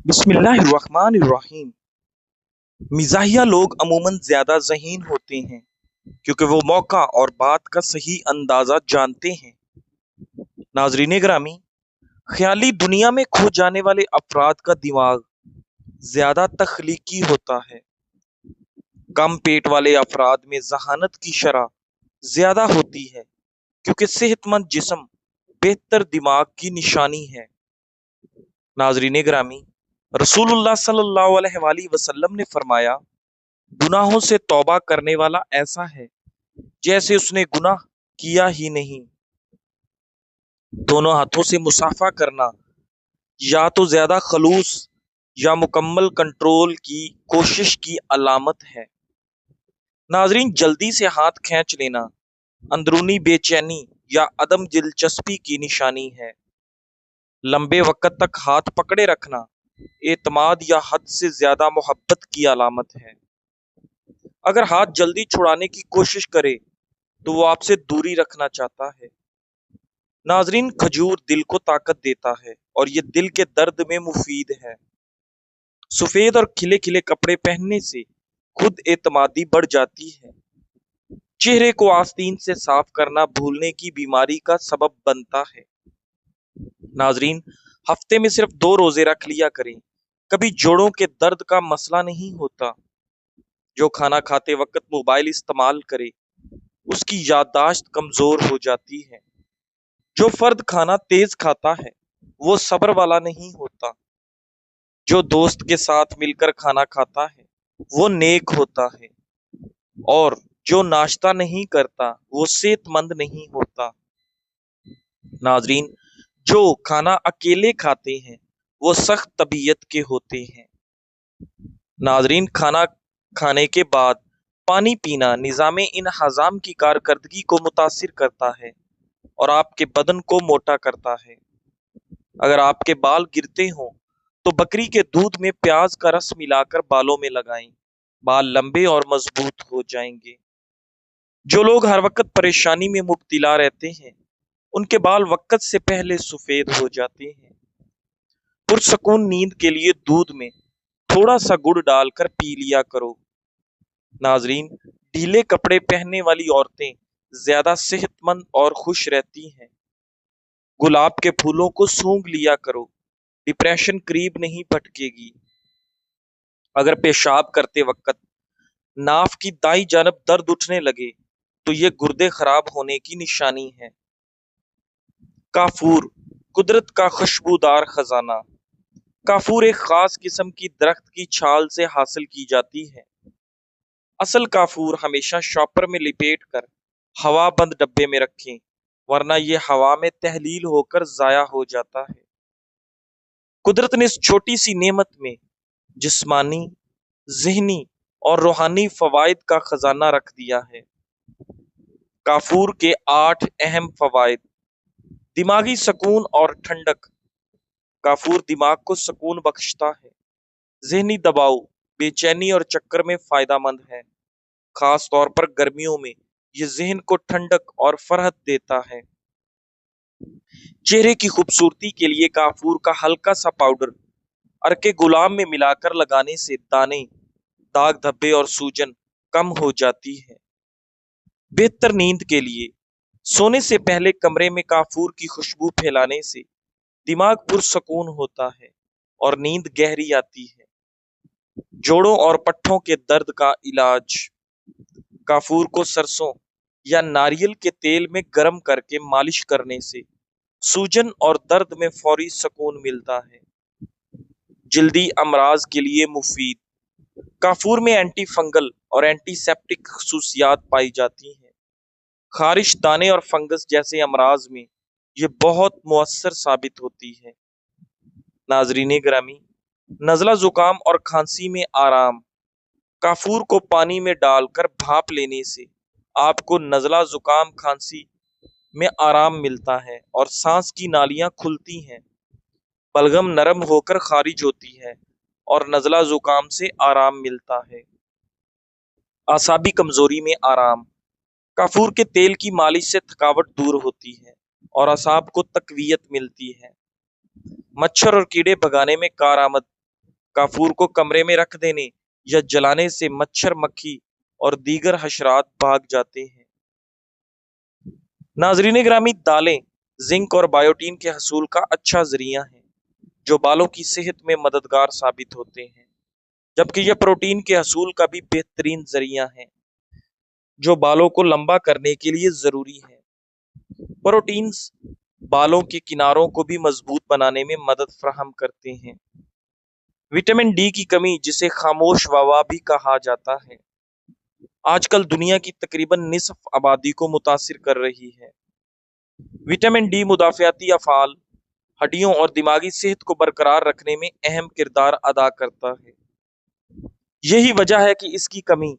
بسم اللہ الرحمن الرحیم۔ مزاحیہ لوگ عموماً زیادہ ذہین ہوتے ہیں کیونکہ وہ موقع اور بات کا صحیح اندازہ جانتے ہیں۔ ناظرین گرامی، خیالی دنیا میں کھو جانے والے افراد کا دماغ زیادہ تخلیقی ہوتا ہے۔ کم پیٹ والے افراد میں ذہانت کی شرح زیادہ ہوتی ہے کیونکہ صحت مند جسم بہتر دماغ کی نشانی ہے۔ ناظرین گرامی، رسول اللہ صلی اللہ علیہ وآلہ وسلم نے فرمایا، گناہوں سے توبہ کرنے والا ایسا ہے جیسے اس نے گناہ کیا ہی نہیں۔ دونوں ہاتھوں سے مصافحہ کرنا یا تو زیادہ خلوص یا مکمل کنٹرول کی کوشش کی علامت ہے۔ ناظرین، جلدی سے ہاتھ کھینچ لینا اندرونی بے چینی یا عدم دلچسپی کی نشانی ہے۔ لمبے وقت تک ہاتھ پکڑے رکھنا اعتماد یا حد سے زیادہ محبت کی علامت ہے۔ اگر ہاتھ جلدی چھڑانے کی کوشش کرے تو وہ آپ سے دوری رکھنا چاہتا ہے۔ ناظرین، کھجور دل کو طاقت دیتا ہے اور یہ دل کے درد میں مفید ہے۔ سفید اور کھلے کھلے کپڑے پہننے سے خود اعتمادی بڑھ جاتی ہے۔ چہرے کو آستین سے صاف کرنا بھولنے کی بیماری کا سبب بنتا ہے۔ ناظرین، ہفتے میں صرف 2 روزے رکھ لیا کریں، کبھی جوڑوں کے درد کا مسئلہ نہیں ہوتا۔ جو کھانا کھاتے وقت موبائل استعمال کرے اس کی یادداشت کمزور ہو جاتی ہے۔ جو فرد کھانا تیز کھاتا ہے وہ صبر والا نہیں ہوتا۔ جو دوست کے ساتھ مل کر کھانا کھاتا ہے وہ نیک ہوتا ہے، اور جو ناشتہ نہیں کرتا وہ صحت مند نہیں ہوتا۔ ناظرین، جو کھانا اکیلے کھاتے ہیں وہ سخت طبیعت کے ہوتے ہیں۔ ناظرین، کھانا کھانے کے بعد پانی پینا نظام انہضام کی کارکردگی کو متاثر کرتا ہے اور آپ کے بدن کو موٹا کرتا ہے۔ اگر آپ کے بال گرتے ہوں تو بکری کے دودھ میں پیاز کا رس ملا کر بالوں میں لگائیں، بال لمبے اور مضبوط ہو جائیں گے۔ جو لوگ ہر وقت پریشانی میں مبتلا رہتے ہیں ان کے بال وقت سے پہلے سفید ہو جاتے ہیں۔ پرسکون نیند کے لیے دودھ میں تھوڑا سا گڑ ڈال کر پی لیا کرو۔ ناظرین، ڈھیلے کپڑے پہننے والی عورتیں زیادہ صحت مند اور خوش رہتی ہیں۔ گلاب کے پھولوں کو سونگھ لیا کرو، ڈپریشن قریب نہیں پھٹکے گی۔ اگر پیشاب کرتے وقت ناف کی دائیں جانب درد اٹھنے لگے تو یہ گردے خراب ہونے کی نشانی ہے۔ کافور، قدرت کا خوشبودار خزانہ۔ کافور ایک خاص قسم کی درخت کی چھال سے حاصل کی جاتی ہے۔ اصل کافور ہمیشہ شاپر میں لپیٹ کر ہوا بند ڈبے میں رکھیں، ورنہ یہ ہوا میں تحلیل ہو کر ضائع ہو جاتا ہے۔ قدرت نے اس چھوٹی سی نعمت میں جسمانی، ذہنی اور روحانی فوائد کا خزانہ رکھ دیا ہے۔ کافور کے 8 اہم فوائد: دماغی سکون اور ٹھنڈک۔ کافور دماغ کو سکون بخشتا ہے۔ ذہنی دباؤ، بے چینی اور چکر میں فائدہ مند ہے۔ خاص طور پر گرمیوں میں یہ ذہن کو ٹھنڈک اور فرحت دیتا ہے۔ چہرے کی خوبصورتی کے لیے کافور کا ہلکا سا پاؤڈر عرق گلاب میں ملا کر لگانے سے دانے، داغ دھبے اور سوجن کم ہو جاتی ہے۔ بہتر نیند کے لیے سونے سے پہلے کمرے میں کافور کی خوشبو پھیلانے سے دماغ پرسکون ہوتا ہے اور نیند گہری آتی ہے۔ جوڑوں اور پٹھوں کے درد کا علاج۔ کافور کو سرسوں یا ناریل کے تیل میں گرم کر کے مالش کرنے سے سوجن اور درد میں فوری سکون ملتا ہے۔ جلدی امراض کے لیے مفید۔ کافور میں اینٹی فنگل اور اینٹی سیپٹک خصوصیات پائی جاتی ہیں۔ خارش، دانے اور فنگس جیسے امراض میں یہ بہت مؤثر ثابت ہوتی ہے۔ ناظرین گرامی، نزلہ زکام اور کھانسی میں آرام۔ کافور کو پانی میں ڈال کر بھاپ لینے سے آپ کو نزلہ زکام کھانسی میں آرام ملتا ہے اور سانس کی نالیاں کھلتی ہیں، بلغم نرم ہو کر خارج ہوتی ہے اور نزلہ زکام سے آرام ملتا ہے۔ اعصابی کمزوری میں آرام۔ کافور کے تیل کی مالش سے تھکاوٹ دور ہوتی ہے اور اعصاب کو تقویت ملتی ہے۔ مچھر اور کیڑے بھگانے میں کارآمد۔ کافور کو کمرے میں رکھ دینے یا جلانے سے مچھر مکھی اور دیگر حشرات بھاگ جاتے ہیں۔ ناظرین گرامی، دالیں زنک اور بایوٹین کے حصول کا اچھا ذریعہ ہیں جو بالوں کی صحت میں مددگار ثابت ہوتے ہیں، جبکہ یہ پروٹین کے حصول کا بھی بہترین ذریعہ ہیں جو بالوں کو لمبا کرنے کے لیے ضروری ہے۔ پروٹینز بالوں کے کناروں کو بھی مضبوط بنانے میں مدد فراہم کرتے ہیں۔ وٹامن ڈی کی کمی، جسے خاموش وبا بھی کہا جاتا ہے، آج کل دنیا کی تقریباً نصف آبادی کو متاثر کر رہی ہے۔ وٹامن ڈی مدافعتی افعال، ہڈیوں اور دماغی صحت کو برقرار رکھنے میں اہم کردار ادا کرتا ہے۔ یہی وجہ ہے کہ اس کی کمی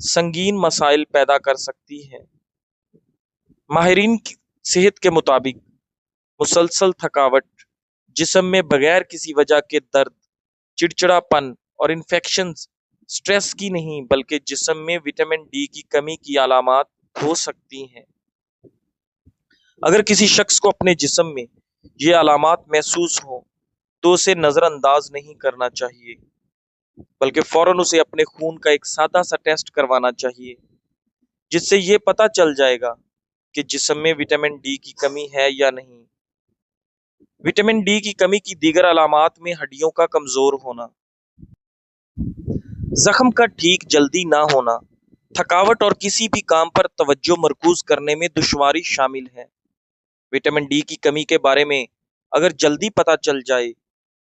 سنگین مسائل پیدا کر سکتی ہے۔ ماہرین کی صحت کے مطابق مسلسل تھکاوٹ، جسم میں بغیر کسی وجہ کے درد، چڑچڑا پن اور انفیکشنز سٹریس کی نہیں بلکہ جسم میں وٹامن ڈی کی کمی کی علامات ہو سکتی ہیں۔ اگر کسی شخص کو اپنے جسم میں یہ علامات محسوس ہوں تو اسے نظر انداز نہیں کرنا چاہیے، بلکہ فوراً اسے اپنے خون کا ایک سادہ سا ٹیسٹ کروانا چاہیے، جس سے یہ پتہ چل جائے گا کہ جسم میں وٹامن ڈی کی کمی ہے یا نہیں۔ وٹامن ڈی کی کمی کی دیگر علامات میں ہڈیوں کا کمزور ہونا، زخم کا ٹھیک جلدی نہ ہونا، تھکاوٹ اور کسی بھی کام پر توجہ مرکوز کرنے میں دشواری شامل ہے۔ وٹامن ڈی کی کمی کے بارے میں اگر جلدی پتہ چل جائے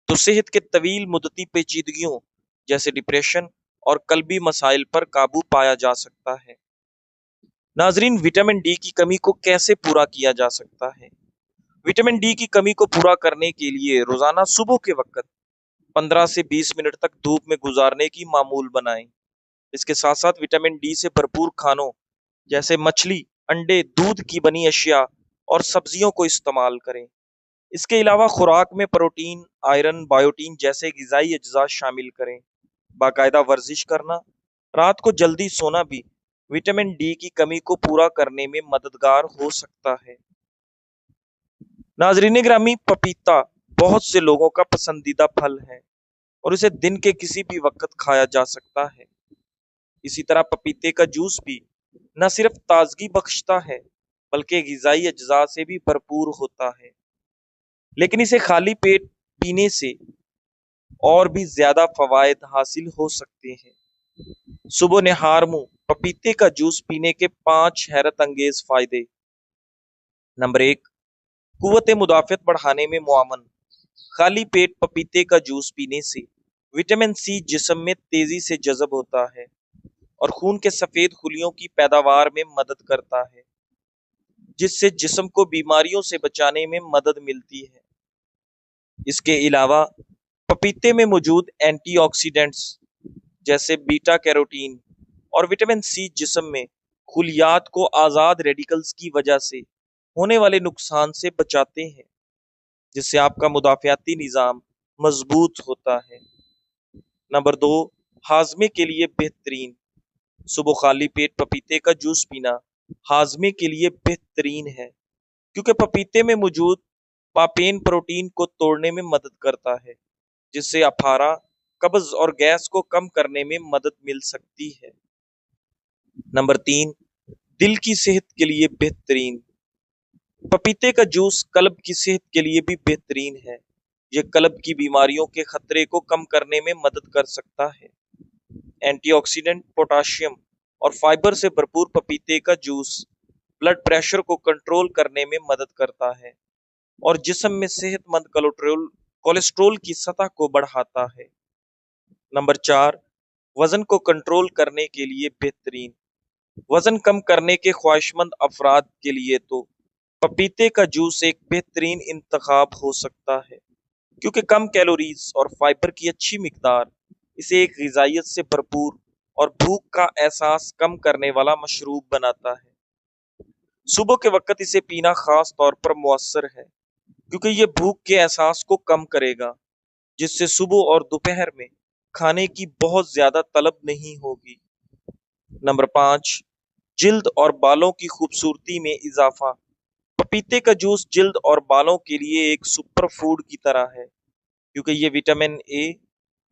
تو صحت کے طویل مدتی پیچیدگیوں جیسے ڈپریشن اور قلبی مسائل پر قابو پایا جا سکتا ہے۔ ناظرین، وٹامن ڈی کی کمی کو کیسے پورا کیا جا سکتا ہے؟ وٹامن ڈی کی کمی کو پورا کرنے کے لیے روزانہ صبح کے وقت 15 سے 20 منٹ تک دھوپ میں گزارنے کی معمول بنائیں۔ اس کے ساتھ ساتھ وٹامن ڈی سے بھرپور کھانوں جیسے مچھلی، انڈے، دودھ کی بنی اشیاء اور سبزیوں کو استعمال کریں۔ اس کے علاوہ خوراک میں پروٹین، آئرن، بایوٹین جیسے غذائی اجزاء شامل کریں۔ باقاعدہ ورزش کرنا، رات کو جلدی سونا بھی وٹامن ڈی کی کمی کو پورا کرنے میں مددگار ہو سکتا ہے۔ ناظرین گرامی، پپیتا بہت سے لوگوں کا پسندیدہ پھل ہے اور اسے دن کے کسی بھی وقت کھایا جا سکتا ہے۔ اسی طرح پپیتے کا جوس بھی نہ صرف تازگی بخشتا ہے بلکہ غذائی اجزاء سے بھی بھرپور ہوتا ہے، لیکن اسے خالی پیٹ پینے سے اور بھی زیادہ فوائد حاصل ہو سکتے ہیں۔ صبح نہار منہ پپیتے کا جوس پینے کے 5 حیرت انگیز فائدے۔ نمبر 1، قوت مدافعت بڑھانے میں معاون۔ خالی پیٹ پپیتے کا جوس پینے سے وٹامن سی جسم میں تیزی سے جذب ہوتا ہے اور خون کے سفید خلیوں کی پیداوار میں مدد کرتا ہے، جس سے جسم کو بیماریوں سے بچانے میں مدد ملتی ہے۔ اس کے علاوہ پپیتے میں موجود اینٹی آکسیڈنٹس جیسے بیٹا کیروٹین اور وٹامن سی جسم میں خلیات کو آزاد ریڈیکلز کی وجہ سے ہونے والے نقصان سے بچاتے ہیں، جس سے آپ کا مدافعتی نظام مضبوط ہوتا ہے۔ نمبر 2، ہاضمے کے لیے بہترین۔ صبح خالی پیٹ پپیتے کا جوس پینا ہاضمے کے لیے بہترین ہے، کیونکہ پپیتے میں موجود پاپین پروٹین کو توڑنے میں مدد کرتا ہے، جس سے اپھارا، قبض اور گیس کو کم کرنے میں مدد مل سکتی ہے۔ نمبر 3، دل کی صحت کے لیے بہترین۔ پپیتے کا جوس قلب کی صحت کے لیے بھی بہترین ہے۔ یہ قلب کی بیماریوں کے خطرے کو کم کرنے میں مدد کر سکتا ہے۔ اینٹی آکسیڈنٹ، پوٹاشیم اور فائبر سے بھرپور پپیتے کا جوس بلڈ پریشر کو کنٹرول کرنے میں مدد کرتا ہے اور جسم میں صحت مند کولیسٹرول کی سطح کو بڑھاتا ہے۔ نمبر 4، وزن کو کنٹرول کرنے کے لیے بہترین۔ وزن کم کرنے کے خواہشمند افراد کے لیے تو پپیتے کا جوس ایک بہترین انتخاب ہو سکتا ہے، کیونکہ کم کیلوریز اور فائبر کی اچھی مقدار اسے ایک غذائیت سے بھرپور اور بھوک کا احساس کم کرنے والا مشروب بناتا ہے۔ صبح کے وقت اسے پینا خاص طور پر مؤثر ہے، کیونکہ یہ بھوک کے احساس کو کم کرے گا، جس سے صبح اور دوپہر میں کھانے کی بہت زیادہ طلب نہیں ہوگی۔ نمبر 5، جلد اور بالوں کی خوبصورتی میں اضافہ۔ پپیتے کا جوس جلد اور بالوں کے لیے ایک سپر فوڈ کی طرح ہے، کیونکہ یہ وٹامن اے،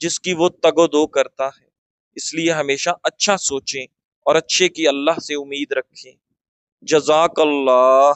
جس کی وہ تگ و دو کرتا ہے۔ اس لیے ہمیشہ اچھا سوچیں اور اچھے کی اللہ سے امید رکھیں۔ جزاک اللہ۔